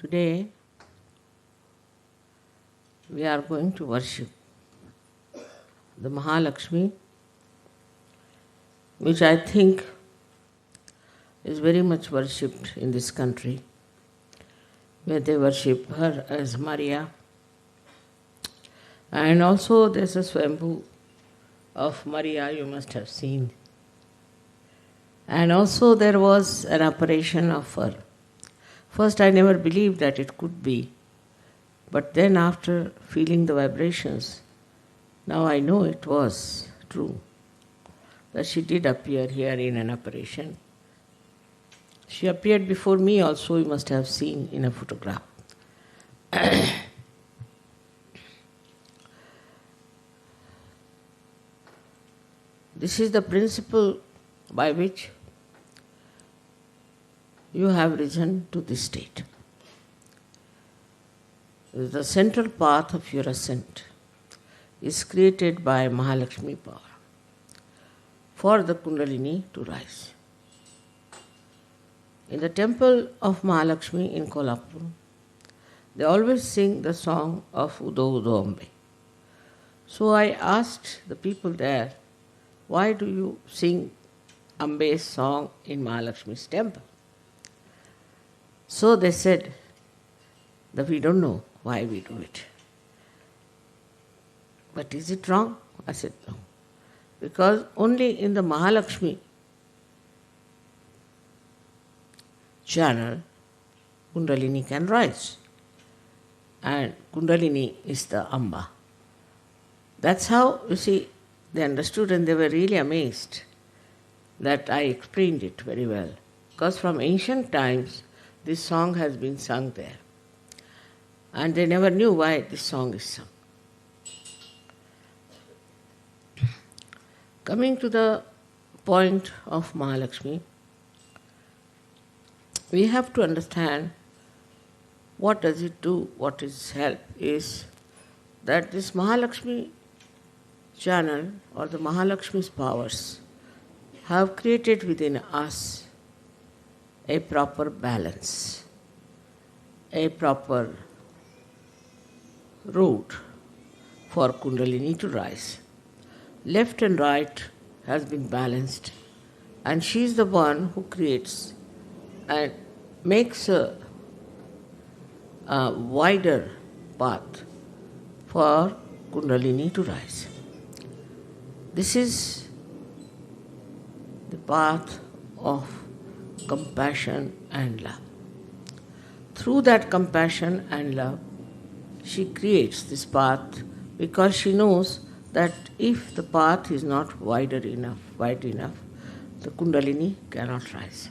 Today we are going to worship the Mahalakshmi, which I think is very much worshipped in this country, where they worship her as Maria. And also there's a Swambhu of Maria you must have seen. And also there was an apparition of her. First I never believed that it could be, but then after feeling the vibrations, now I know it was true, that she did appear here in an apparition. She appeared before me also, you must have seen in a photograph. This is the principle by which you have risen to this state. The central path of your ascent is created by Mahalakshmi power for the Kundalini to rise. In the temple of Mahalakshmi in Kolhapur, they always sing the song of Udo Udo Ambe. So I asked the people there, why do you sing Ambe's song in Mahalakshmi's temple? So they said that we don't know why we do it. But is it wrong? I said no. Because only in the Mahalakshmi channel, Kundalini can rise. And Kundalini is the Amba. That's how, you see, they understood and they were really amazed that I explained it very well. Because from ancient times, this song has been sung there. And they never knew why this song is sung. Coming to the point of Mahalakshmi, we have to understand what does it do, what is help, is that this Mahalakshmi channel or the Mahalakshmi's powers have created within us a proper balance, a proper route for Kundalini to rise. Left and right has been balanced, and she is the one who creates and makes a wider path for Kundalini to rise. This is the path of compassion and love. Through that compassion and love, she creates this path because she knows that if the path is not wide enough, the Kundalini cannot rise.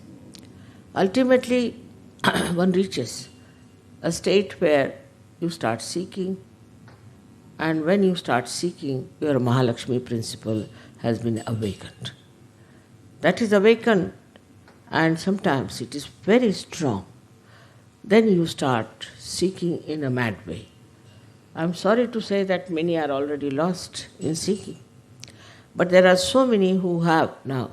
Ultimately, one reaches a state where you start seeking, and when you start seeking, your Mahalakshmi principle has been awakened. That is awakened, and sometimes it is very strong. Then you start seeking in a mad way. I'm sorry to say that many are already lost in seeking. But there are so many who have now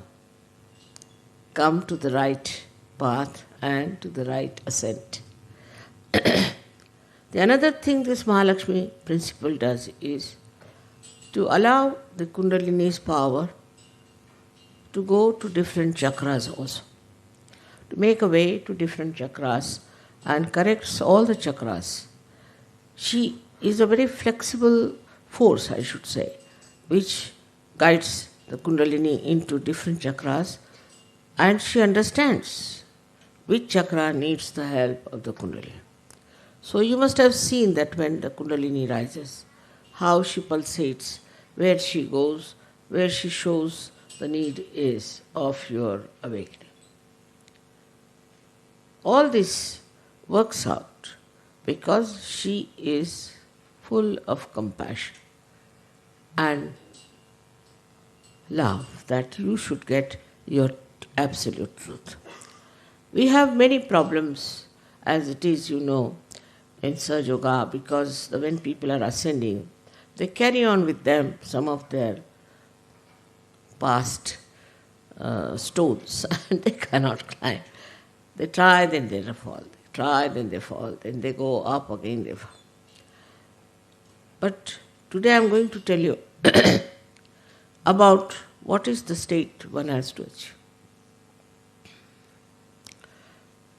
come to the right path and to the right ascent. The another thing this Mahalakshmi principle does is to allow the Kundalini's power to go to different chakras also, to make a way to different chakras and corrects all the chakras. She is a very flexible force, I should say, which guides the Kundalini into different chakras, and she understands which chakra needs the help of the Kundalini. So you must have seen that when the Kundalini rises, how she pulsates, where she goes, where she shows the need is of your awakening. All this works out because she is full of compassion and love that you should get your absolute truth. We have many problems as it is, you know, in Sahaja Yoga, because when people are ascending, they carry on with them some of their past stones and they cannot climb. They try, then they fall. try, then they fall, then they go up, again they fall. But today I am going to tell you about what is the state one has to achieve.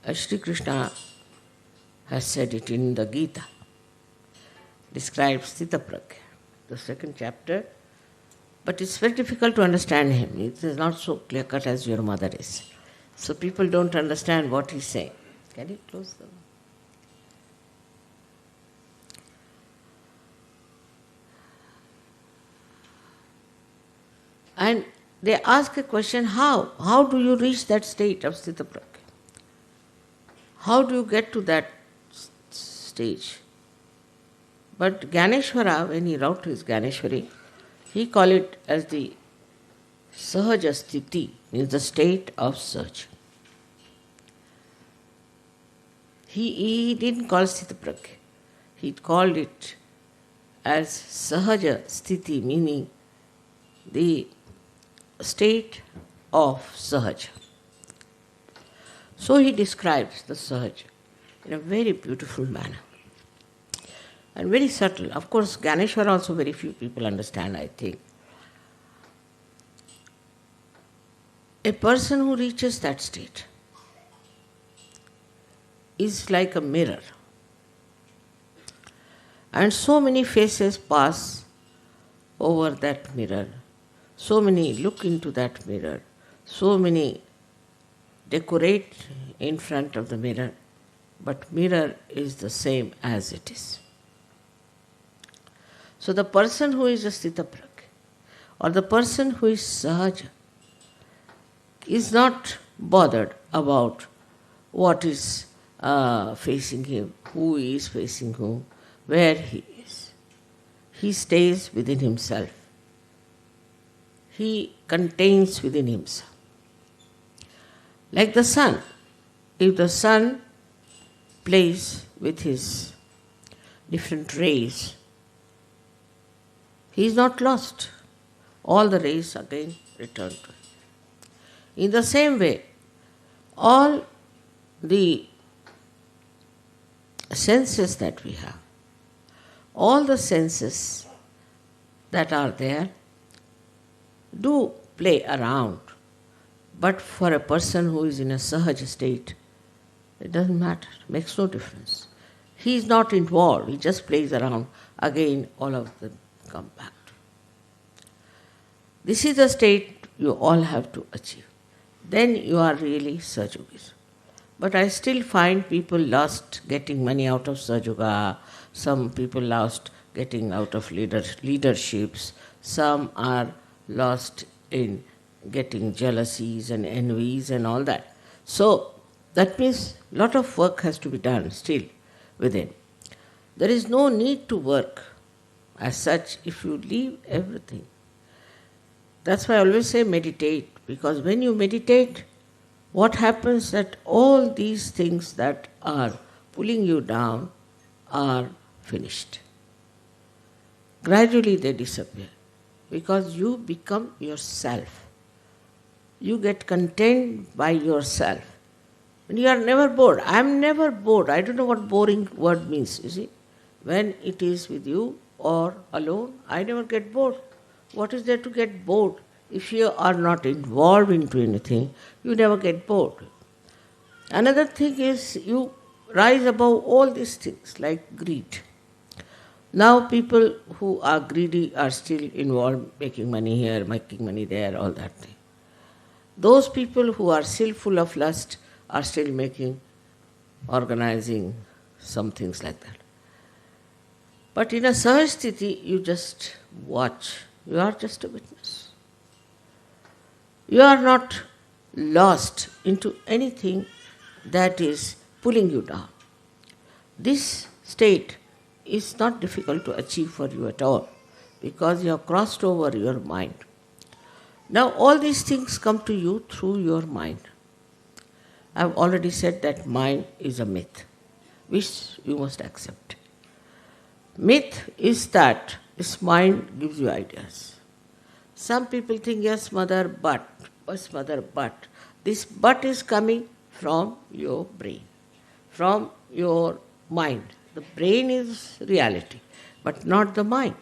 As Sri Krishna has said it in the Gita, describes Sthita Pragya, the second chapter, but it's very difficult to understand him. It is not so clear-cut as your mother is. So people don't understand what he's saying. Can you close the... And they ask a question, how? How do you reach that state of Sthita Pragya? How do you get to that stage? But Gyaneshwara, when he wrote his Gyaneshwari, he called it as the Sahaja Sthiti, means the state of Sahaj. He didn't call Sthita Pragya. He called it as Sahaja Sthiti, meaning the state of Sahaj. So he describes the Sahaj in a very beautiful manner and very subtle. Of course, Gyaneshwara also very few people understand, I think. A person who reaches that state is like a mirror. And so many faces pass over that mirror. So many look into that mirror. So many decorate in front of the mirror. But mirror is the same as it is. So the person who is a Sthita Pragya or the person who is Sahaja is not bothered about what is facing him, who is facing whom, where he is. He stays within himself. He contains within himself. Like the sun. If the sun plays with his different rays, he is not lost. All the rays again return to him. In the same way, all the senses that we have, all the senses that are there do play around. But for a person who is in a Sahaja state, it doesn't matter, it makes no difference. He is not involved, he just plays around. Again, all of them come back. This is the state you all have to achieve. Then you are really Sajogis. But I still find people lost getting money out of Sajoga, some people lost getting out of leaderships, some are lost in getting jealousies and envies and all that. So that means a lot of work has to be done still within. There is no need to work as such if you leave everything. That's why I always say meditate, because when you meditate, what happens that all these things that are pulling you down are finished. Gradually they disappear because you become yourself. You get content by yourself. And you are never bored. I am never bored. I don't know what boring word means, you see. When it is with you or alone, I never get bored. What is there to get bored? If you are not involved into anything, you never get bored. Another thing is you rise above all these things like greed. Now people who are greedy are still involved, making money here, making money there, all that thing. Those people who are still full of lust are still organizing some things like that. But in a Sahaj Sthiti, you just watch. You are just a witness. You are not lost into anything that is pulling you down. This state is not difficult to achieve for you at all because you have crossed over your mind. Now all these things come to you through your mind. I have already said that mind is a myth, which you must accept. Myth is that this mind gives you ideas. Some people think, yes, mother, but. This but is coming from your brain, from your mind. The brain is reality, but not the mind.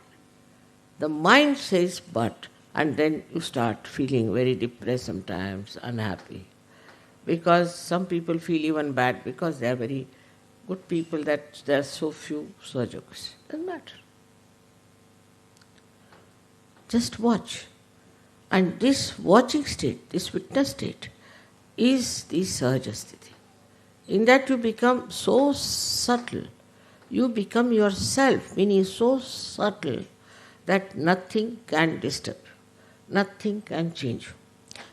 The mind says but, and then you start feeling very depressed sometimes, unhappy. Because some people feel even bad because they are very good people that there are so few Sahajogas. Doesn't matter. Just watch. And this watching state, this witness state, is the Sahajasthiti. In that you become so subtle, you become yourself, meaning so subtle that nothing can disturb you, nothing can change you.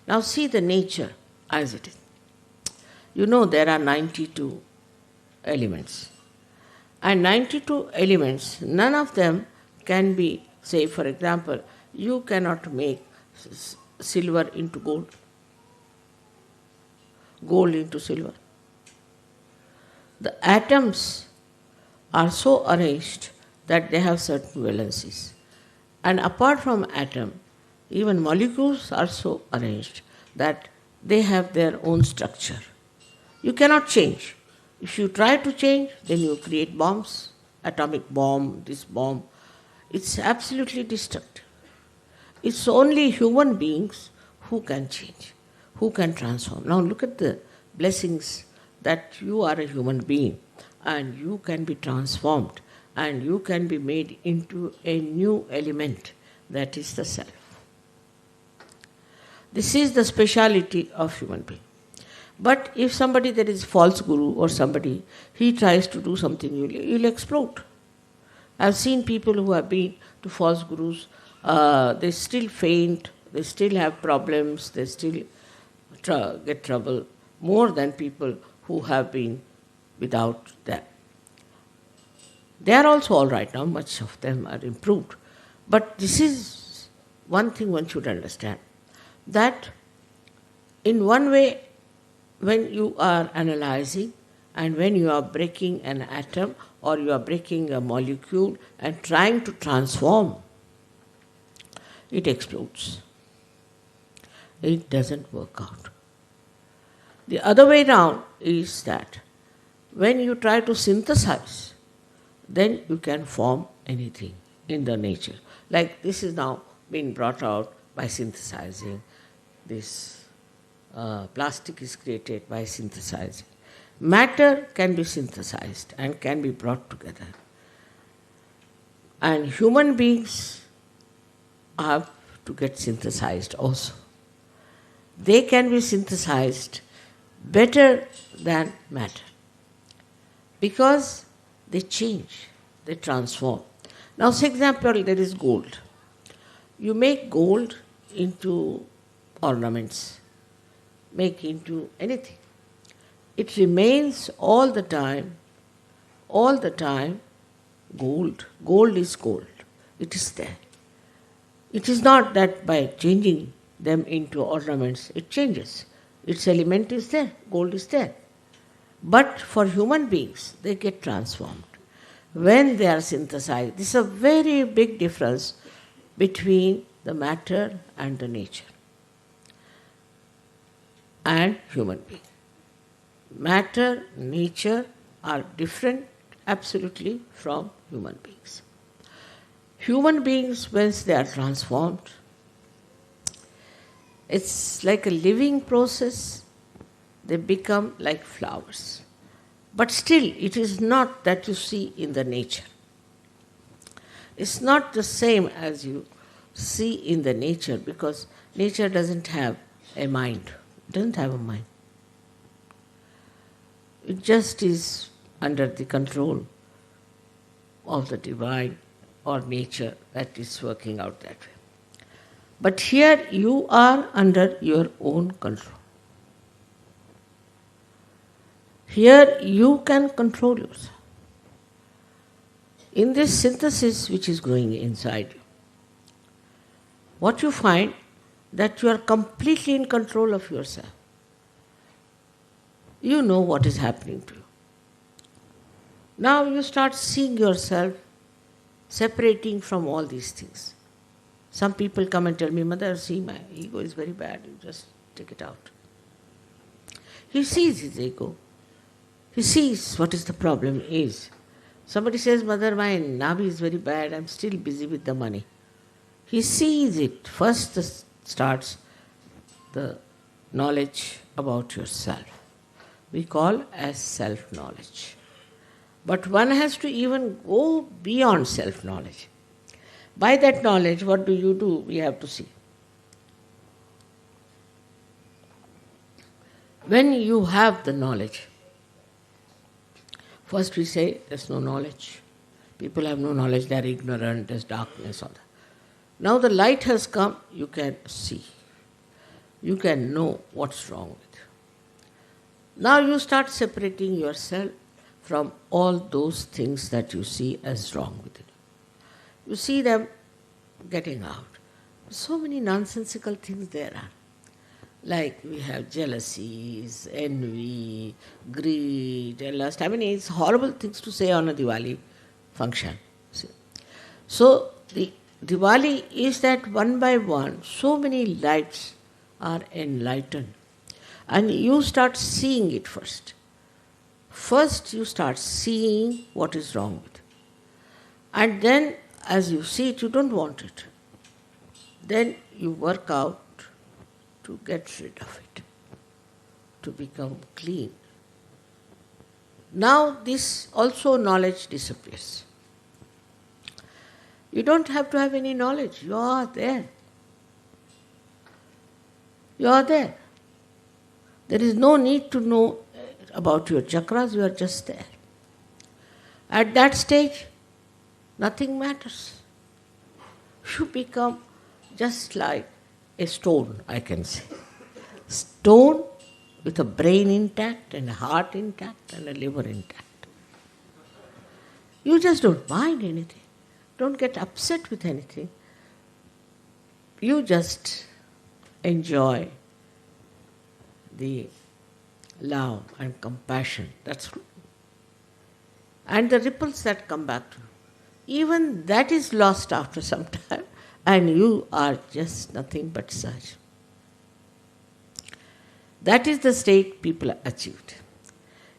Now see the nature as it is. You know there are 92 elements. And 92 elements, none of them can be, say for example, you cannot make silver into gold, gold into silver. The atoms are so arranged that they have certain valencies. And apart from atom, even molecules are so arranged that they have their own structure. You cannot change. If you try to change, then you create bombs, atomic bomb, this bomb. It's absolutely destructive. It's only human beings who can change, who can transform. Now look at the blessings that you are a human being and you can be transformed and you can be made into a new element, that is the self. This is the speciality of human being. But if somebody that is false guru or somebody, he tries to do something, you'll explode. I've seen people who have been to false gurus, they still faint, they still have problems, they still get trouble, more than people who have been without them. They are also all right now, much of them are improved. But this is one thing one should understand, that in one way, when you are analyzing and when you are breaking an atom or you are breaking a molecule and trying to transform, it explodes. It doesn't work out. The other way round is that when you try to synthesize, then you can form anything in the nature. Like this is now being brought out by synthesizing. This plastic is created by synthesizing. Matter can be synthesized and can be brought together. And human beings have to get synthesized also. They can be synthesized better than matter because they change, they transform. Now, for example, there is gold. You make gold into ornaments, make into anything. It remains all the time gold. Gold is gold. It is there. It is not that by changing them into ornaments, it changes. Its element is there, gold is there. But for human beings, they get transformed when they are synthesized. This is a very big difference between the matter and the nature and human being. Matter, nature are different absolutely from human beings. Human beings, once they are transformed, it's like a living process. They become like flowers. But still, it is not that you see in the nature. It's not the same as you see in the nature because nature doesn't have a mind. It doesn't have a mind. It just is under the control of the divine or nature that is working out that way. But here you are under your own control. Here you can control yourself. In this synthesis which is going inside you, what you find that you are completely in control of yourself. You know what is happening to you. Now you start seeing yourself separating from all these things. Some people come and tell me, Mother, see, my ego is very bad, you just take it out. He sees his ego. He sees what is the problem is. Somebody says, Mother, my navi is very bad, I'm still busy with the money. He sees it. First starts the knowledge about yourself. We call as self-knowledge. But one has to even go beyond self-knowledge. By that knowledge, what do? We have to see. When you have the knowledge, first we say there's no knowledge. People have no knowledge, they are ignorant, there's darkness, all that. Now the light has come, you can see. You can know what's wrong with you. Now you start separating yourself from all those things that you see as wrong with you. You see them getting out. So many nonsensical things there are. Like we have jealousies, envy, greed, and lust. I mean, it's horrible things to say on a Diwali function. See? So the Diwali is that one by one, so many lights are enlightened. And you start seeing it first. First you start seeing what is wrong with it. And then as you see it, you don't want it. Then you work out to get rid of it, to become clean. Now this also knowledge disappears. You don't have to have any knowledge. You are there. You are there. There is no need to know about your chakras, you are just there. At that stage, nothing matters. You become just like a stone, I can say. Stone with a brain intact and a heart intact and a liver intact. You just don't mind anything. Don't get upset with anything. You just enjoy the love and compassion. That's true. And the ripples that come back to you. Even that is lost after some time. And you are just nothing but Sahaj. That is the state people achieved.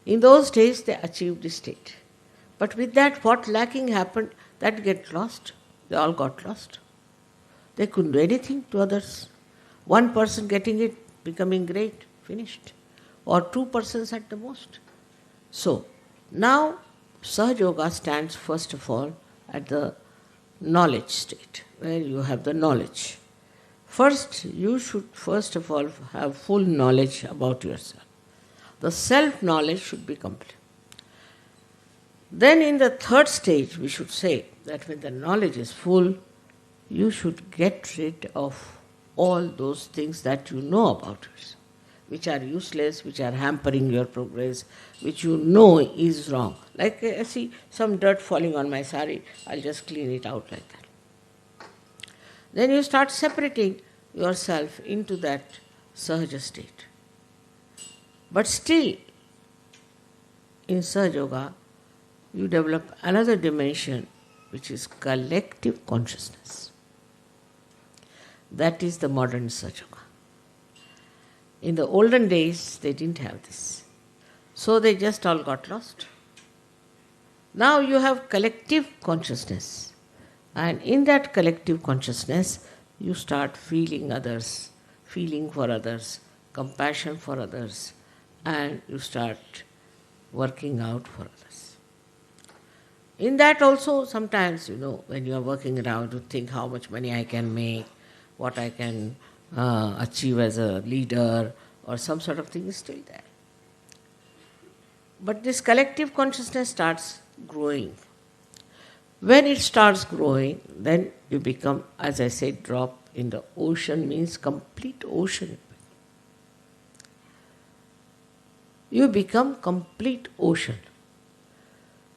In those days, they achieved the state. But with that, what lacking happened, that get lost. They all got lost. They couldn't do anything to others. One person getting it, becoming great, finished. Or two persons at the most. So, now Sahaja Yoga stands first of all at the knowledge state, where you have the knowledge. First, you should first of all have full knowledge about yourself. The self-knowledge should be complete. Then in the third stage, we should say that when the knowledge is full, you should get rid of all those things that you know about yourself, which are useless, which are hampering your progress, which you know is wrong. Like I see some dirt falling on my sari, I'll just clean it out like that. Then you start separating yourself into that Sahaja state. But still, in Sahaja Yoga, you develop another dimension, which is collective consciousness. That is the modern Sahaja Yoga. In the olden days, they didn't have this. So they just all got lost. Now you have collective consciousness. And in that collective consciousness, you start feeling others, feeling for others, compassion for others, and you start working out for others. In that also, sometimes, when you are working around, you think how much money I can make, what I can achieve as a leader, or some sort of thing is still there. But this collective consciousness starts growing. When it starts growing, then you become, as I said, drop in the ocean, means complete ocean. You become complete ocean.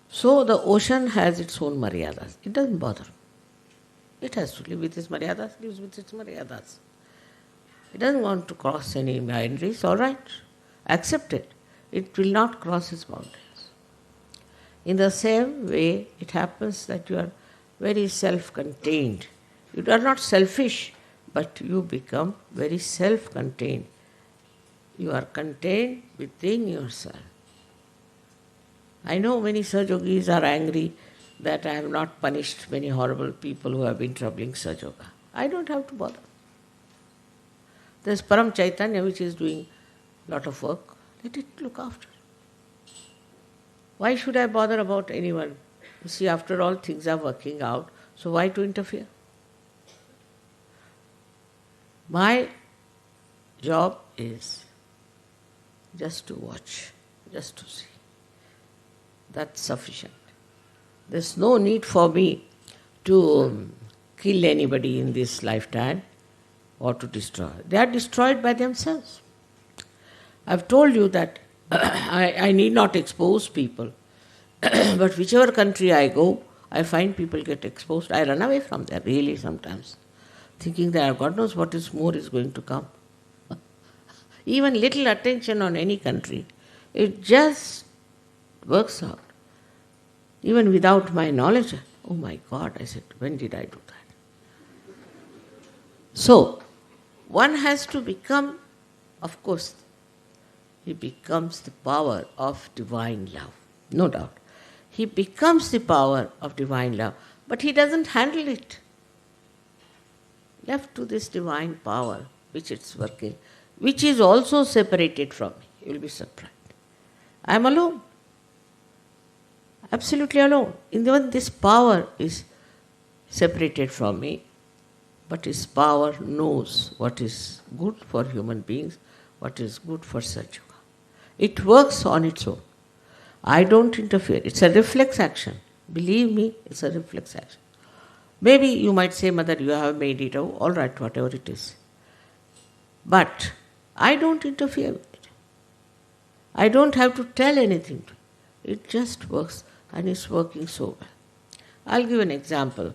So the ocean has its own maryadas. It doesn't bother. It has to live with its maryadas, lives with its maryadas. It doesn't want to cross any boundaries, all right. Accept it. It will not cross its boundaries. In the same way, it happens that you are very self-contained. You are not selfish, but you become very self-contained. You are contained within yourself. I know many Sahajogis are angry that I have not punished many horrible people who have been troubling Sahajoga. I don't have to bother. There's Param Chaitanya which is doing a lot of work. Let it look after. Why should I bother about anyone? You see, after all, things are working out, so why to interfere? My job is just to watch, just to see. That's sufficient. There's no need for me to kill anybody in this lifetime or to destroy. They are destroyed by themselves. I've told you that I need not expose people. But whichever country I go, I find people get exposed. I run away from there, really, sometimes, thinking that God knows what is more is going to come. Even little attention on any country, it just works out. Even without my knowledge, oh my God, I said, when did I do that? So, one has to become, of course, he becomes the power of divine love, no doubt. He becomes the power of divine love, but he doesn't handle it. Left to this divine power, which it's working, which is also separated from me. You'll be surprised. I am alone. Absolutely alone. Even this power is separated from me, but his power knows what is good for human beings, what is good for Satchuga. It works on its own. I don't interfere. It's a reflex action. Believe me, it's a reflex action. Maybe you might say, Mother, you have made it. Oh, all right, whatever it is. But I don't interfere with it. I don't have to tell anything to it. It just works, and it's working so well. I'll give an example.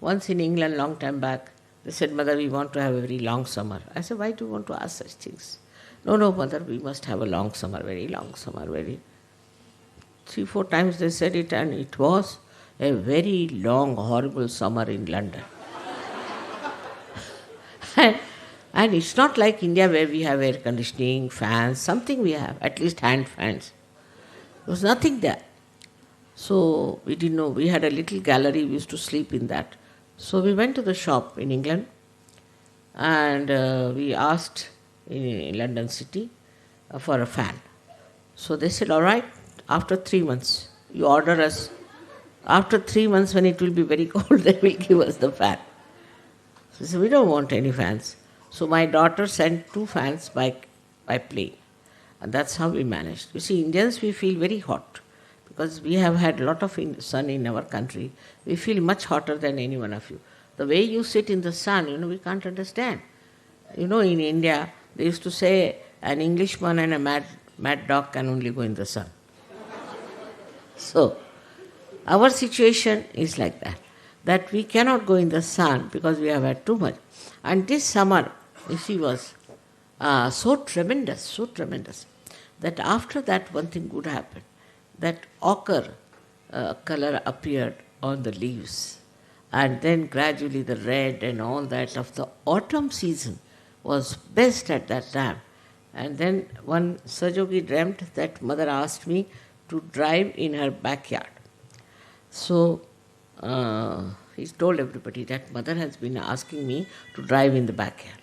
Once in England, long time back, they said, Mother, we want to have a very long summer. I said, why do you want to ask such things? No, Mother, we must have a long summer, very long summer, very... 3-4 times they said it, and it was a very long, horrible summer in London. And it's not like India where we have air conditioning, fans, something we have, at least hand fans. There was nothing there. So we didn't know. We had a little gallery, we used to sleep in that. So we went to the shop in England, and we asked in London city for a fan. So they said, all right, after 3 months, you order us. After 3 months, when it will be very cold, they will give us the fan. So they said, we don't want any fans. So my daughter sent 2 fans by plane. And that's how we managed. You see, Indians, we feel very hot. Because we have had a lot of sun in our country. We feel much hotter than any one of you. The way you sit in the sun, we can't understand. In India, they used to say an Englishman and a mad dog can only go in the sun. So, our situation is like that we cannot go in the sun because we have had too much. And this summer, you see, was so tremendous, that after that one thing good happened. That ochre color appeared on the leaves, and then gradually the red and all that of the autumn season was best at that time. And then one Sahajogi dreamt that Mother asked me to drive in her backyard. So he told everybody that Mother has been asking me to drive in the backyard.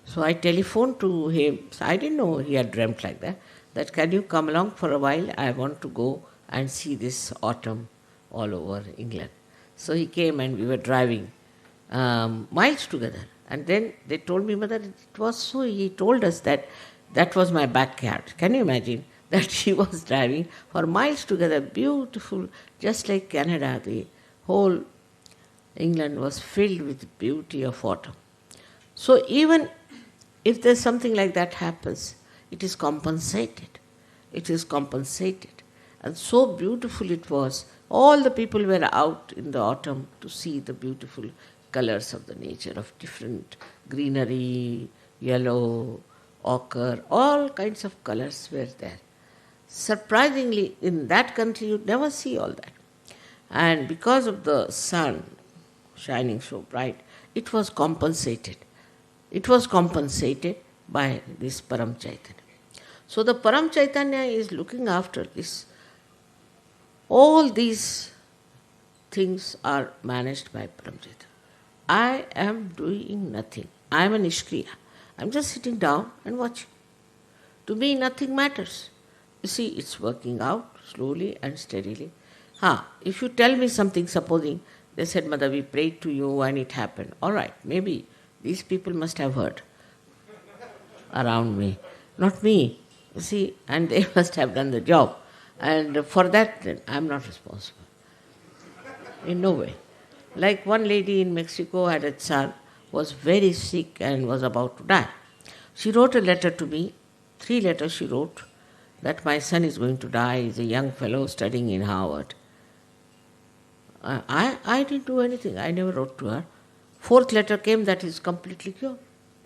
So I telephoned to him. So I didn't know he had dreamt like that can you come along for a while? I want to go and see this autumn all over England. So he came and we were driving miles together. And then they told me, Mother, it was so, he told us that was my backyard. Can you imagine that he was driving for miles together, beautiful, just like Canada. The whole England was filled with beauty of autumn. So even if there's something like that happens, it is compensated. It is compensated. And so beautiful it was. All the people were out in the autumn to see the beautiful colors of the nature, of different greenery, yellow, ochre, all kinds of colors were there. Surprisingly, in that country you'd never see all that. And because of the sun shining so bright, it was compensated. It was compensated by this Param Chaitanya. So the Param Chaitanya is looking after this All these things are managed by Paramjita. I am doing nothing. I am a Nishkriya. I am just sitting down and watching. To me, nothing matters. You see, it's working out slowly and steadily. If you tell me something, supposing they said, Mother, we prayed to you and it happened. All right, maybe these people must have heard around me, not me. You see, and they must have done the job. And for that, then, I'm not responsible. In no way. Like one lady in Mexico had a son, was very sick and was about to die. She wrote a letter to me, 3 letters she wrote, that my son is going to die, he's a young fellow studying in Harvard. I didn't do anything, I never wrote to her. 4th letter came that he's completely cured.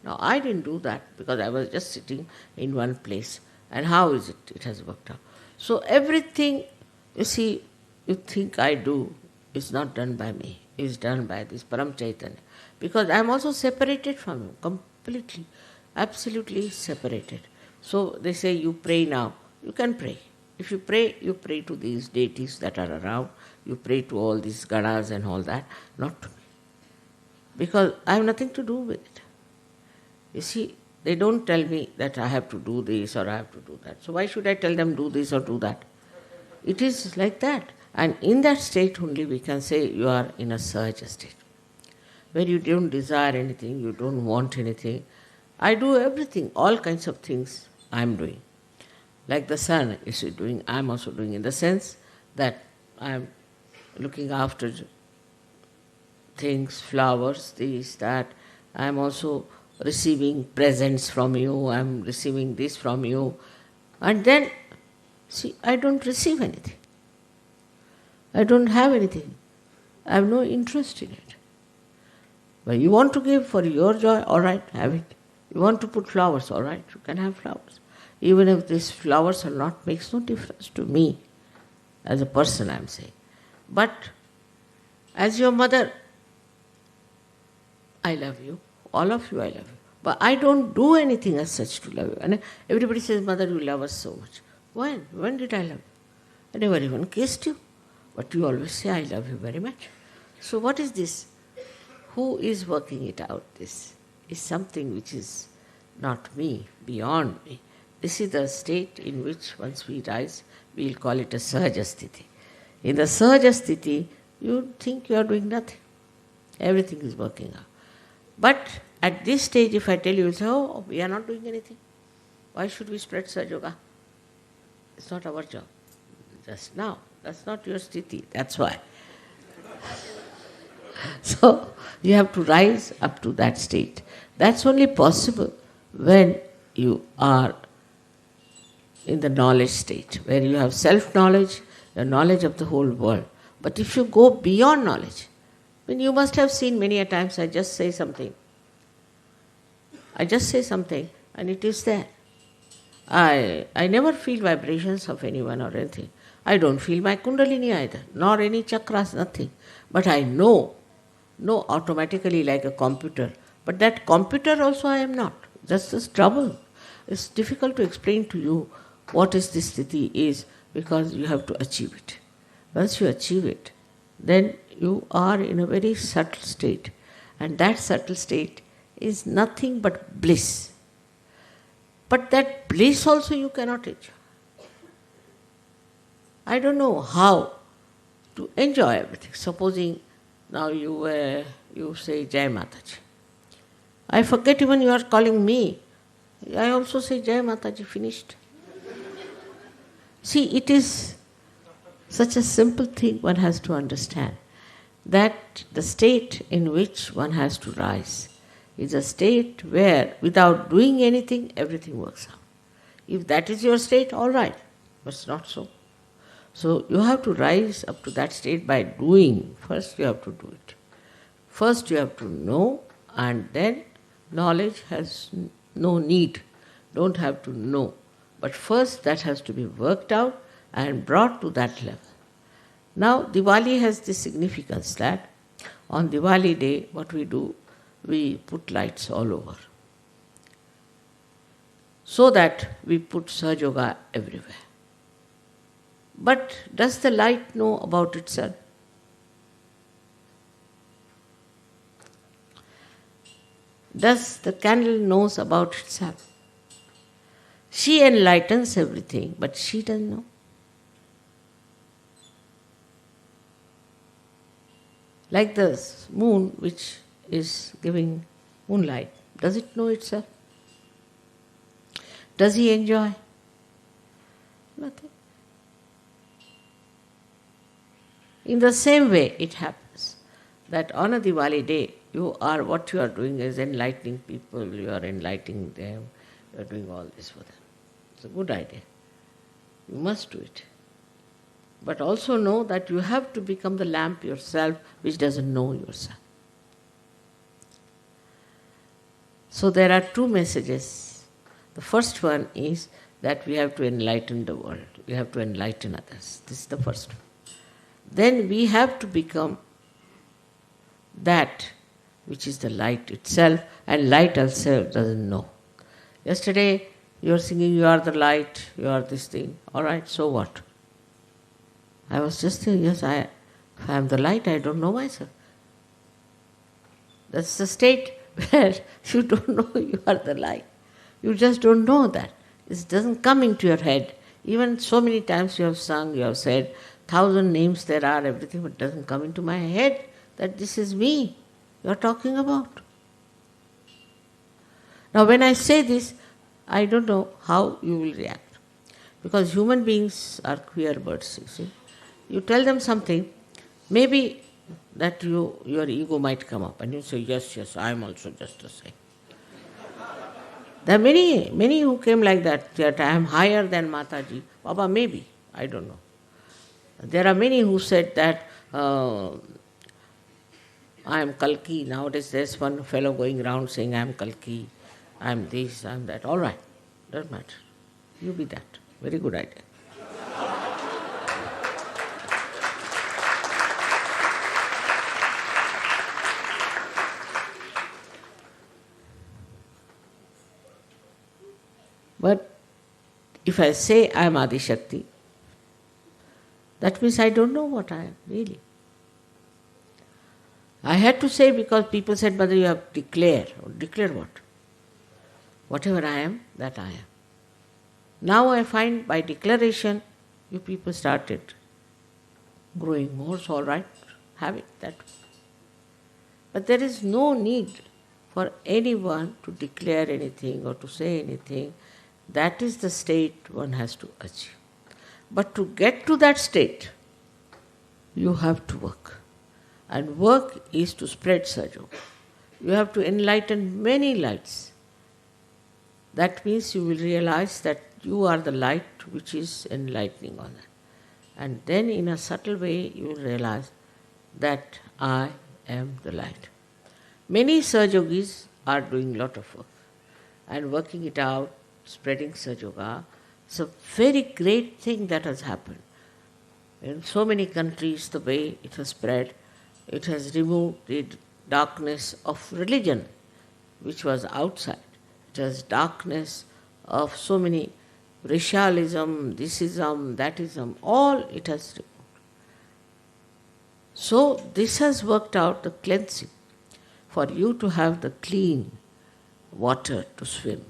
Now I didn't do that because I was just sitting in one place. And how is it? It has worked out. So everything, you see, you think I do is not done by me, is done by this Param Chaitanya. Because I am also separated from him, completely, absolutely separated. So they say, you pray now. You can pray. If you pray to these deities that are around, you pray to all these ganas and all that, not to me. Because I have nothing to do with it. You see, they don't tell me that I have to do this or I have to do that. So why should I tell them do this or do that? It is like that. And in that state only we can say you are in a सहज state, where you don't desire anything, you don't want anything. I do everything, all kinds of things I am doing. Like the sun is doing, I am also doing, in the sense that I am looking after things, flowers, this, that. I am also receiving presents from you, I am receiving this from you. And then, see, I don't receive anything. I don't have anything. I have no interest in it. But you want to give for your joy, all right, have it. You want to put flowers, all right, you can have flowers. Even if these flowers are not, makes no difference to me. As a person, I am saying. But as your mother, I love you. All of you, I love you. But I don't do anything as such to love you. And everybody says, Mother, you love us so much. When? When did I love you? I never even kissed you. But you always say, I love you very much. So what is this? Who is working it out? This is something which is not me, beyond me. This is the state in which once we rise, we will call it a सहज स्थिति. In the सहज स्थिति, you think you are doing nothing. Everything is working out. But at this stage, if I tell you, you say, oh, we are not doing anything. Why should we spread Sahaja Yoga? It's not our job. Just now. That's not your sthiti. That's why. So, you have to rise up to that state. That's only possible when you are in the knowledge state, where you have self-knowledge, the knowledge of the whole world. But if you go beyond knowledge, then you must have seen many a times I just say something and it is there. I never feel vibrations of anyone or anything. I don't feel my kundalini either, nor any chakras, nothing. But I know automatically like a computer. But that computer also I am not. That's the trouble. It's difficult to explain to you what is this sthiti is, because you have to achieve it. Once you achieve it, then you are in a very subtle state. And that subtle state is nothing but bliss. But that bliss also you cannot enjoy. I don't know how to enjoy everything. Supposing now you say Jai Mataji. I forget even you are calling me. I also say Jai Mataji, finished. See, it is such a simple thing one has to understand, that the state in which one has to rise is a state where without doing anything, everything works out. If that is your state, all right, but it's not so. So you have to rise up to that state by doing. First you have to do it. First you have to know, and then knowledge has no need. Don't have to know. But first that has to be worked out and brought to that level. Now Diwali has this significance that on Diwali day what we do, we put lights all over. So that we put Sahaja Yoga everywhere. But does the light know about itself? Does the candle knows about itself? She enlightens everything, but she doesn't know. Like the moon which is giving moonlight, does it know itself? Does he enjoy? Nothing. In the same way, it happens that on a Diwali day, what you are doing is enlightening people, you are enlightening them, you are doing all this for them. It's a good idea. You must do it. But also know that you have to become the lamp yourself, which doesn't know yourself. So there are two messages. The first one is that we have to enlighten the world. We have to enlighten others. This is the first one. Then we have to become that which is the light itself, and light itself doesn't know. Yesterday you are singing, you are the light, you are this thing. All right, so what? I was just saying, yes, if I am the light, I don't know myself. That's the state where you don't know you are the light. You just don't know that. It doesn't come into your head. Even so many times you have sung, you have said, 1,000 names there are, everything, but it doesn't come into my head that this is me you are talking about. Now when I say this, I don't know how you will react. Because human beings are queer birds, you see. You tell them something, maybe that your ego might come up and you say, yes, I am also just the same. There are many who came like that I am higher than Mataji. Baba, maybe, I don't know. There are many who said that I am Kalki. Nowadays there's one fellow going around saying I am Kalki, I am this, I am that. All right, doesn't matter. You be that. Very good idea. But if I say I am Adi Shakti, that means I don't know what I am, really. I had to say because people said, Mother, you have to declare. Declare what? Whatever I am, that I am. Now I find by declaration, you people started growing more, so all right, have it that way. But there is no need for anyone to declare anything or to say anything. That is the state one has to achieve. But to get to that state, you have to work. And work is to spread Sajo. You have to enlighten many lights. That means you will realize that you are the light which is enlightening on that. And then in a subtle way you will realize that I am the light. Many Sahajogis are doing a lot of work and working it out, spreading Sahajoga. It's a very great thing that has happened. In so many countries, the way it has spread, it has removed the darkness of religion, which was outside. It has darkness of so many racialism, thisism, thatism, all it has removed. So this has worked out the cleansing for you to have the clean water to swim.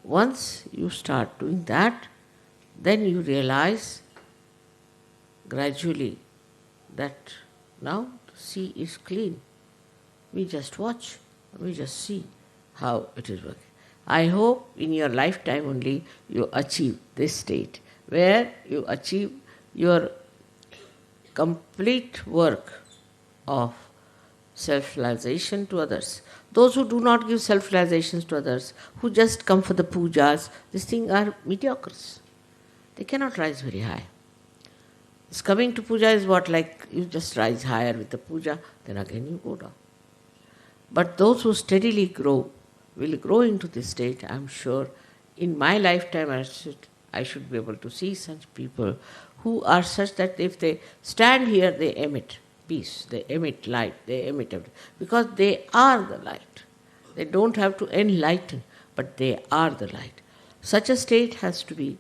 Once you start doing that, then you realize gradually that now the sea is clean. We just watch, we just see how it is working. I hope in your lifetime only you achieve this state where you achieve your complete work of self-realization to others. Those who do not give self-realizations to others, who just come for the pujas, these things are mediocres. They cannot rise very high. This coming to puja is what, like you just rise higher with the puja, then again you go down. But those who steadily grow will grow into this state. I am sure in my lifetime I should be able to see such people who are such that if they stand here, they emit peace, they emit light, they emit everything. Because they are the light. They don't have to enlighten, but they are the light. Such a state has to be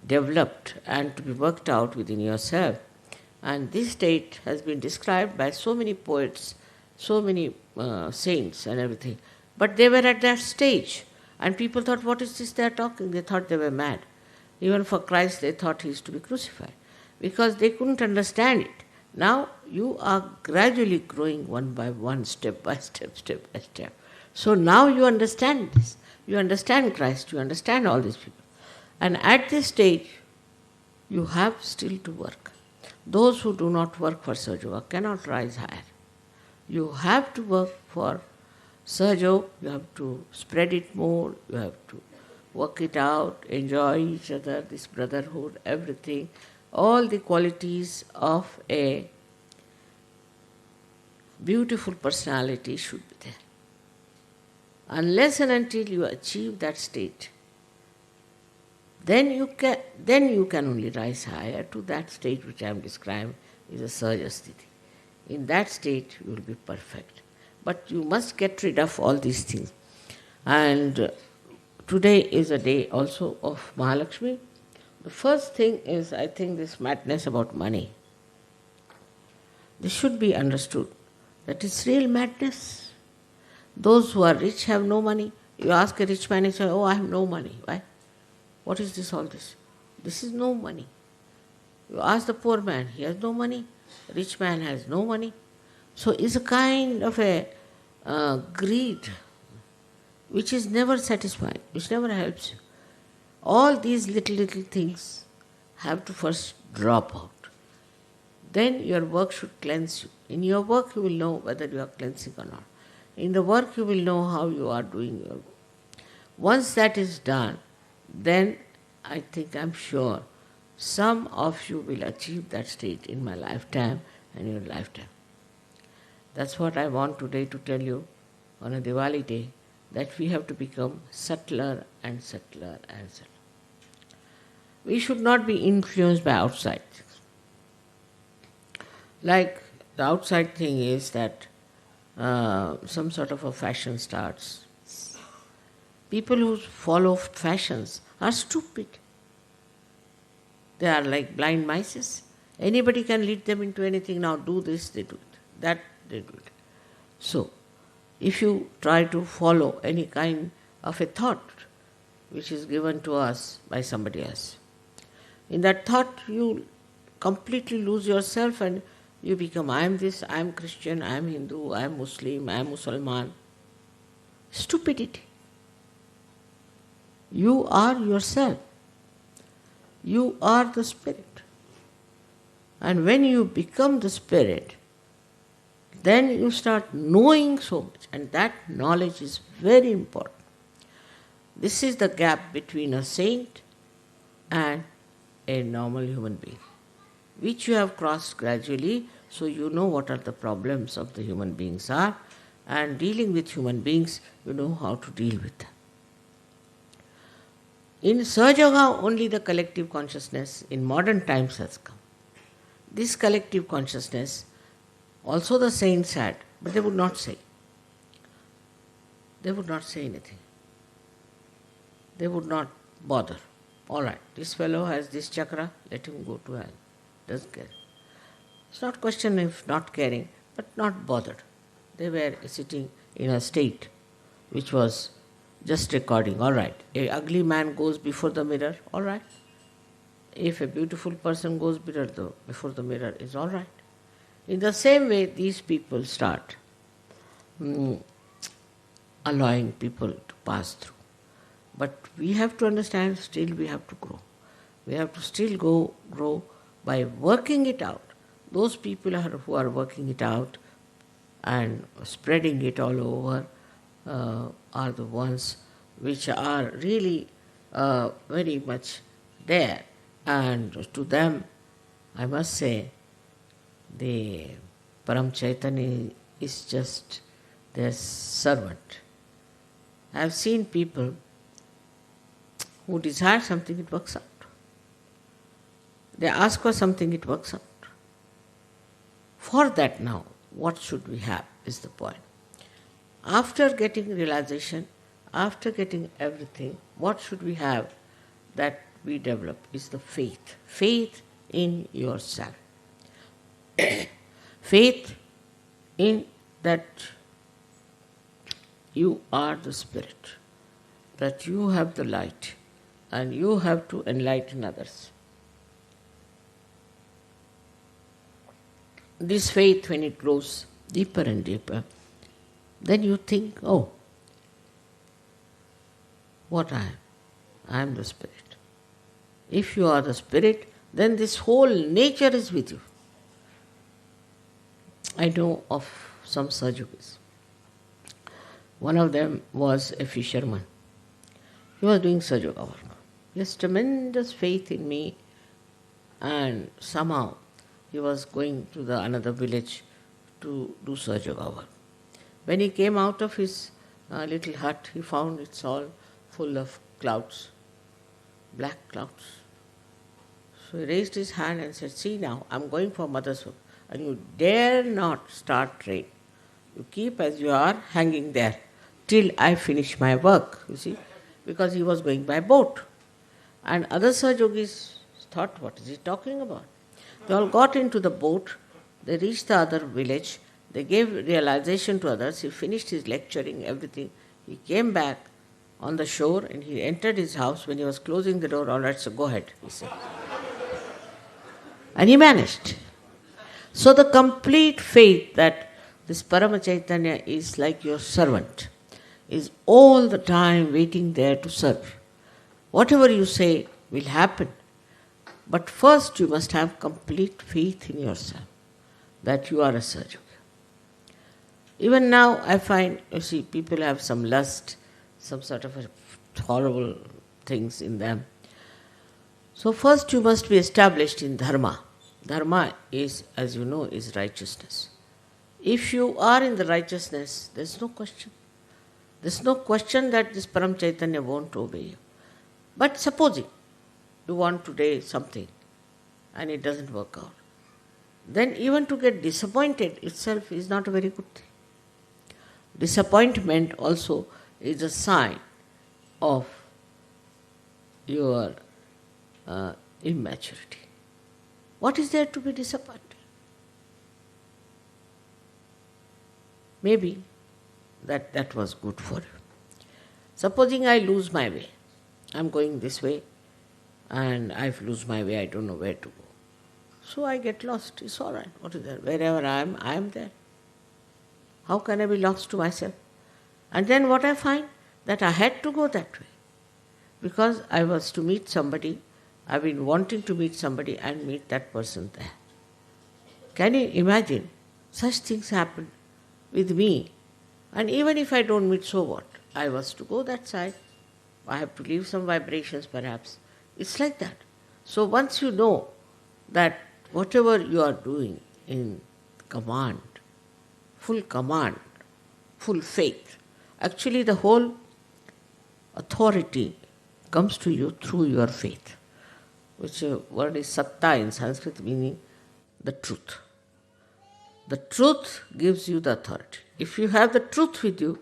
developed and to be worked out within yourself. And this state has been described by so many poets, so many saints and everything. But they were at that stage. And people thought, what is this they are talking? They thought they were mad. Even for Christ, they thought he is to be crucified. Because they couldn't understand it. Now, you are gradually growing one by one, step by step, step by step. So now you understand this. You understand Christ. You understand all these people. And at this stage, you have still to work. Those who do not work for Sahaja cannot rise higher. You have to work for Sahaja, you have to spread it more, you have to work it out, enjoy each other, this brotherhood, everything, all the qualities of a beautiful personality should be there. Unless and until you achieve that state, then you can only rise higher to that state which I am describing is a Sahaja Sthiti. In that state you will be perfect. But you must get rid of all these things. And today is a day also of Mahalakshmi. The first thing is, I think, this madness about money. This should be understood, that it's real madness. Those who are rich have no money. You ask a rich man, he says, oh, I have no money. Why? What is this, all this? This is no money. You ask the poor man, he has no money. Rich man has no money. So it's a kind of a greed which is never satisfying, which never helps you. All these little things have to first drop out. Then your work should cleanse you. In your work you will know whether you are cleansing or not. In the work you will know how you are doing your work. Once that is done, then I think, I'm sure, some of you will achieve that state in my lifetime and your lifetime. That's what I want today to tell you on a Diwali day, that we have to become subtler and subtler and subtler. We should not be influenced by outside things. Like the outside thing is that some sort of a fashion starts. People who follow fashions are stupid. They are like blind mice. Anybody can lead them into anything. Now do this, they do it. That, they do it. So, if you try to follow any kind of a thought which is given to us by somebody else, in that thought you completely lose yourself and you become, I am this, I am Christian, I am Hindu, I am Muslim, I am Musalman. Stupidity. You are yourself. You are the Spirit. And when you become the Spirit, then you start knowing so much. And that knowledge is very important. This is the gap between a saint and a normal human being, which you have crossed gradually, so you know what are the problems of the human beings are, and dealing with human beings, you know how to deal with them. In Sahaja only the collective consciousness in modern times has come. This collective consciousness also the saints had, but they would not say. They would not say anything. They would not bother. All right, this fellow has this chakra, let him go to hell. Doesn't care. It's not question of not caring, but not bothered. They were sitting in a state which was just recording. All right, a ugly man goes before the mirror. All right. If a beautiful person goes before the mirror, is all right. In the same way, these people start allowing people to pass through. But we have to understand, still we have to grow. We have to still grow by working it out. Those people who are working it out and spreading it all over are the ones which are really very much there. And to them, I must say, the Param Chaitanya is just their servant. I have seen people who desire something, it works out. They ask for something, it works out. For that now, what should we have is the point. After getting realization, after getting everything, what should we have that we develop is the faith. Faith in yourself. Faith in that you are the Spirit, that you have the light and you have to enlighten others. This faith, when it grows deeper and deeper, then you think, oh, what I am? I am the Spirit. If you are the Spirit, then this whole nature is with you. I know of some Sajogis. One of them was a fisherman. He was doing Sajoga work. He has tremendous faith in me, and somehow he was going to another village to do Sajoga work. When he came out of his little hut, he found it's all full of clouds, black clouds. So he raised his hand and said, see now, I'm going for mother's work, and you dare not start rain. You keep as you are hanging there till I finish my work, you see, because he was going by boat. And other Sahajogis thought, what is he talking about? They all got into the boat, they reached the other village, they gave realization to others, he finished his lecturing, everything. He came back on the shore and he entered his house. When he was closing the door, all right, so go ahead, he said. And he managed. So the complete faith that this Parama Chaitanya is like your servant, is all the time waiting there to serve. Whatever you say will happen. But first you must have complete faith in yourself that you are a Sahaja. Even now I find, you see, people have some lust, some sort of horrible things in them. So first you must be established in Dharma. Dharma is, as you know, is righteousness. If you are in the righteousness, there's no question. There's no question that this Param Chaitanya won't obey you. But supposing you want today something and it doesn't work out, then even to get disappointed itself is not a very good thing. Disappointment also is a sign of your immaturity. What is there to be disappointed? Maybe that was good for you. Supposing I lose my way. I'm going this way and I lose my way, I don't know where to go. So I get lost. It's all right. What is there? Wherever I am there. How can I be lost to myself? And then what I find? That I had to go that way. Because I was to meet somebody, I've been wanting to meet somebody and meet that person there. Can you imagine? Such things happen with me. And even if I don't meet, so what? I was to go that side. I have to leave some vibrations perhaps. It's like that. So once you know that whatever you are doing in command, full faith, actually the whole authority comes to you through your faith, which word is satta in Sanskrit, meaning the truth. The truth gives you the authority. If you have the truth with you,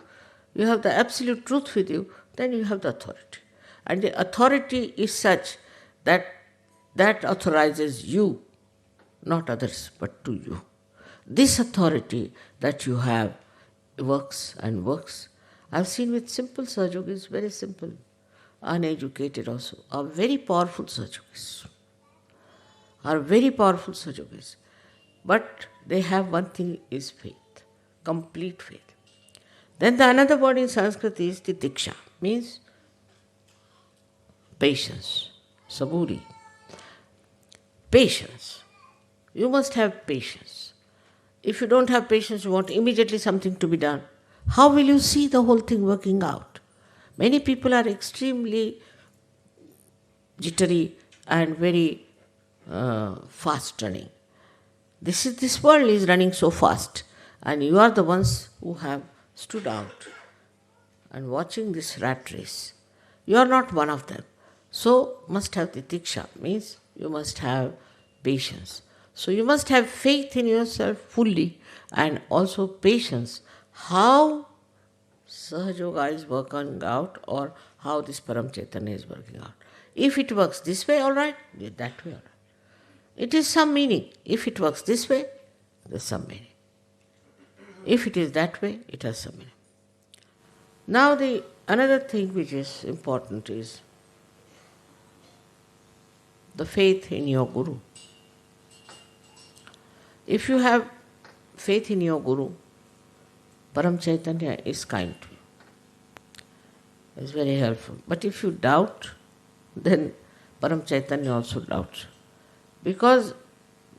you have the absolute truth with you, then you have the authority. And the authority is such that authorizes you, not others, but to you. This authority that you have works and works. I've seen with simple Sahajogis, very simple, uneducated also, are very powerful Sahajogis. But they have one thing is faith, complete faith. Then the another word in Sanskrit is titiksha, means patience, saburi. Patience. You must have patience. If you don't have patience, you want immediately something to be done. How will you see the whole thing working out? Many people are extremely jittery and very fast running. This world is running so fast, and you are the ones who have stood out and watching this rat race. You are not one of them. So must have titiksha, means you must have patience. So you must have faith in yourself fully and also patience. How Sahaja Yoga is working out or how this Param Chaitanya is working out. If it works this way, all right, that way, all right. It is some meaning. If it works this way, there's some meaning. If it is that way, it has some meaning. Now another thing which is important is the faith in your Guru. If you have faith in your Guru, Param Chaitanya is kind to you. It's very helpful. But if you doubt, then Param Chaitanya also doubts. Because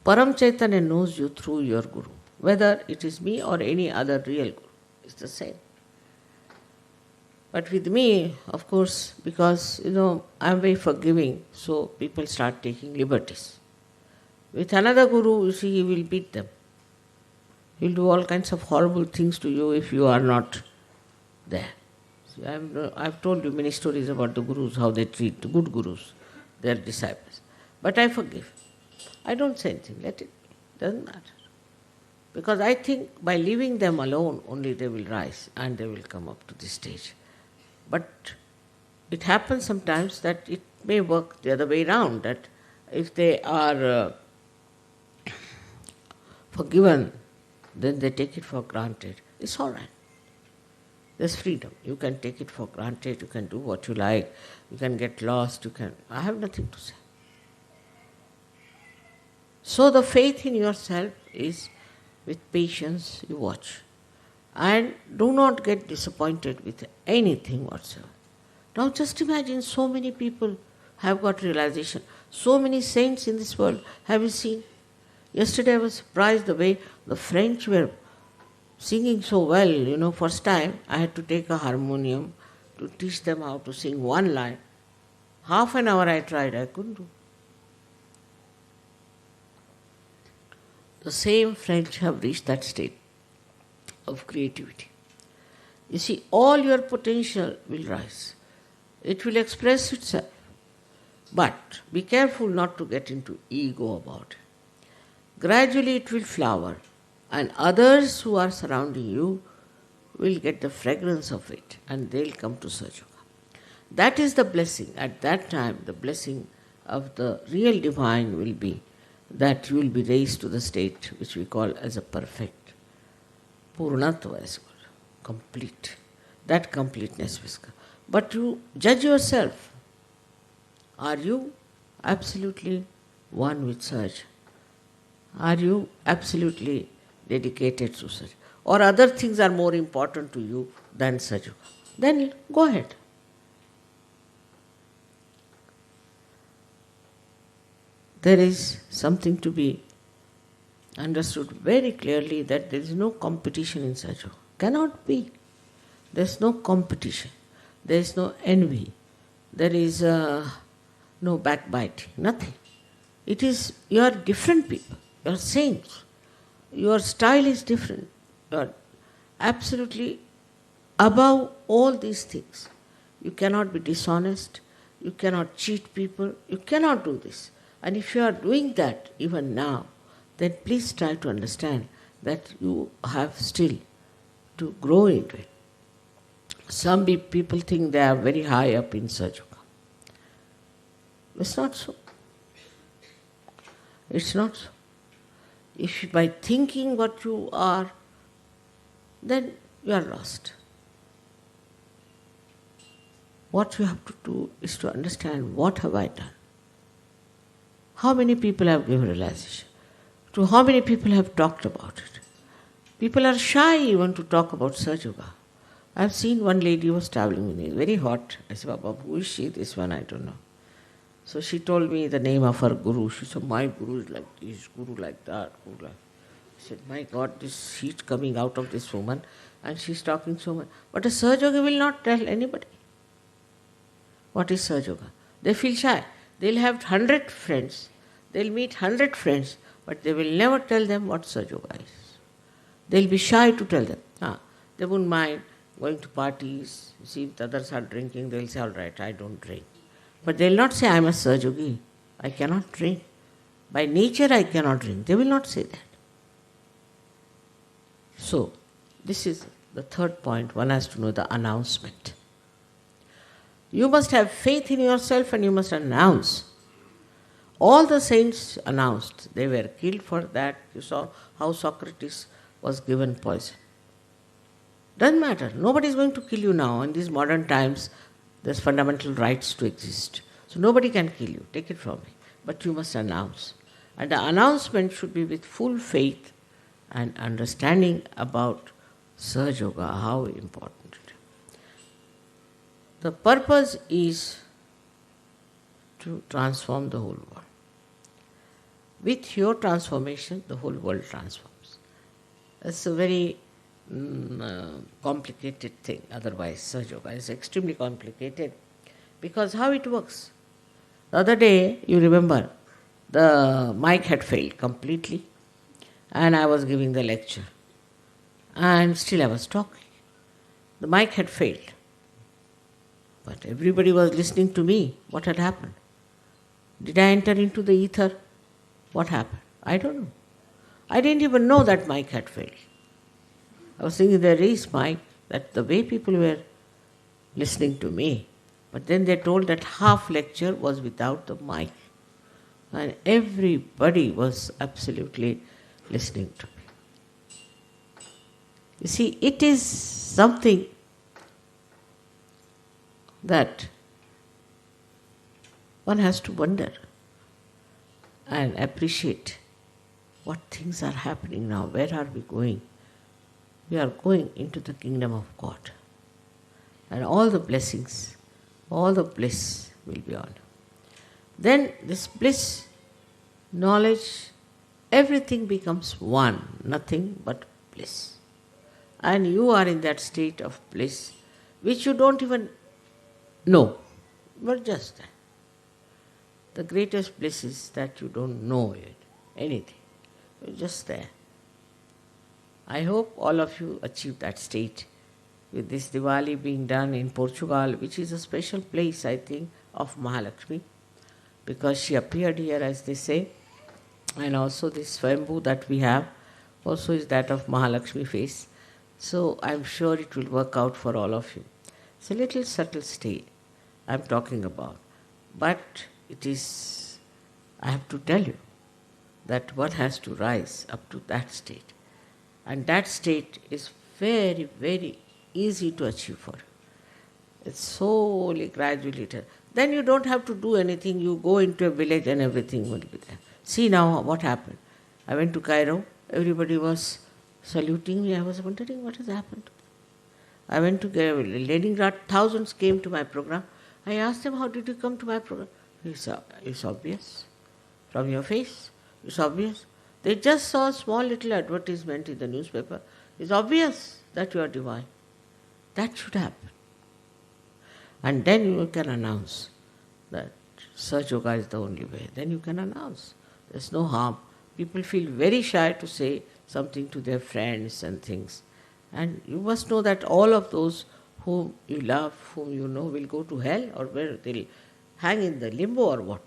Param Chaitanya knows you through your Guru. Whether it is me or any other real Guru, it's the same. But with me, of course, because, I'm very forgiving, so people start taking liberties. With another Guru, you see, he will beat them. He will do all kinds of horrible things to you if you are not there. See, I've told you many stories about the Gurus, how they treat the good Gurus, their disciples. But I forgive. I don't say anything, let it be. Doesn't matter. Because I think by leaving them alone, only they will rise and they will come up to this stage. But it happens sometimes that it may work the other way around, that if they are forgiven, then they take it for granted. It's all right. There's freedom. You can take it for granted, you can do what you like, you can get lost, I have nothing to say. So the faith in yourself is with patience you watch. And do not get disappointed with anything whatsoever. Now just imagine so many people have got realization. So many saints in this world. Have you seen? Yesterday I was surprised the way the French were singing so well. First time I had to take a harmonium to teach them how to sing one line. Half an hour I tried, I couldn't do. The same French have reached that state of creativity. You see, all your potential will rise. It will express itself. But be careful not to get into ego about it. Gradually it will flower, and others who are surrounding you will get the fragrance of it, and they'll come to Sahaja Yoga. That is the blessing. At that time, the blessing of the real divine will be that you will be raised to the state which we call as a perfect. Purnatva is called, complete. That completeness will come. But you judge yourself. Are you absolutely one with Sahaja? Are you absolutely dedicated to Sahaja? Or other things are more important to you than Sahaja? Then go ahead. There is something to be understood very clearly, that there is no competition in Sahaja. Cannot be. There is no competition. There is no envy. There is no backbiting. Nothing. It is, you are different people. You are saints. Your style is different. You are absolutely above all these things. You cannot be dishonest. You cannot cheat people. You cannot do this. And if you are doing that even now, then please try to understand that you have still to grow into it. Some people think they are very high up in Sahaja Yoga. It's not so. It's not so. If by thinking what you are, then you are lost. What you have to do is to understand, what have I done? How many people have given realization? To how many people have talked about it? People are shy even to talk about Sahaja Yoga. I have seen one lady who was traveling with me, very hot. I said, Baba, who is she? This one, I don't know. So she told me the name of her guru. She said, my guru is like this, guru like that, guru like. I said, my God, this heat coming out of this woman, and she's talking so much. But a Sahaja Yogi will not tell anybody what is Sahaja Yoga. They feel shy. They'll have 100 friends. They'll meet 100 friends, but they will never tell them what Sahaja Yoga is. They'll be shy to tell them. They won't mind going to parties. See, if the others are drinking, they'll say, all right, I don't drink. But they'll not say, I'm a Sahaja Yogi. I cannot drink. By nature, I cannot drink. They will not say that. So, this is the third point. One has to know the announcement. You must have faith in yourself and you must announce. All the saints announced. They were killed for that. You saw how Socrates was given poison. Doesn't matter. Nobody is going to kill you now. In these modern times, there's fundamental rights to exist. So nobody can kill you. Take it from me. But you must announce. And the announcement should be with full faith and understanding about Sahaja Yoga, how important it is. The purpose is to transform the whole world. With your transformation, the whole world transforms. It's a very complicated thing. Otherwise, Sahaja Yoga is extremely complicated because how it works. The other day, you remember, the mic had failed completely and I was giving the lecture and still I was talking. The mic had failed. But everybody was listening to me. What had happened? Did I enter into the ether? What happened? I don't know. I didn't even know that mic had failed. I was thinking there is mic, that the way people were listening to me. But then they told that half lecture was without the mic. And everybody was absolutely listening to me. You see, it is something that one has to wonder and appreciate what things are happening now. Where are we going? We are going into the kingdom of God. And all the blessings, all the bliss will be on. Then this bliss, knowledge, everything becomes one, nothing but bliss. And you are in that state of bliss which you don't even know, but just that. The greatest bliss is that you don't know it, anything. You're just there. I hope all of you achieve that state with this Diwali being done in Portugal, which is a special place, I think, of Mahalakshmi, because she appeared here, as they say, and also this Swayambhu that we have also is that of Mahalakshmi face. So I'm sure it will work out for all of you. It's a little subtle state I'm talking about, but it is, I have to tell you, that one has to rise up to that state. And that state is very, very easy to achieve for you. It's slowly, gradually. Then you don't have to do anything. You go into a village and everything will be there. See now what happened. I went to Cairo. Everybody was saluting me. I was wondering what has happened. I went to Leningrad. Thousands came to my program. I asked them, how did you come to my program? It's obvious. From your face, it's obvious. They just saw a small little advertisement in the newspaper. It's obvious that you are divine. That should happen. And then you can announce that Sahaja Yoga is the only way. Then you can announce. There's no harm. People feel very shy to say something to their friends and things. And you must know that all of those whom you love, whom you know, will go to hell, or where they'll hang in the limbo or what.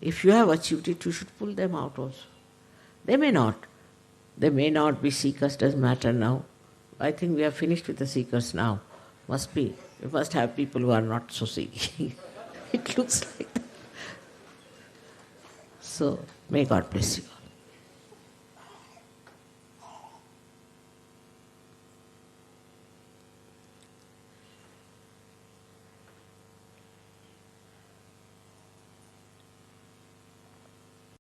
If you have achieved it, you should pull them out also. They may not. They may not be seekers, doesn't matter now. I think we are finished with the seekers now. Must be. We must have people who are not so seeking. It looks like that. So, may God bless you.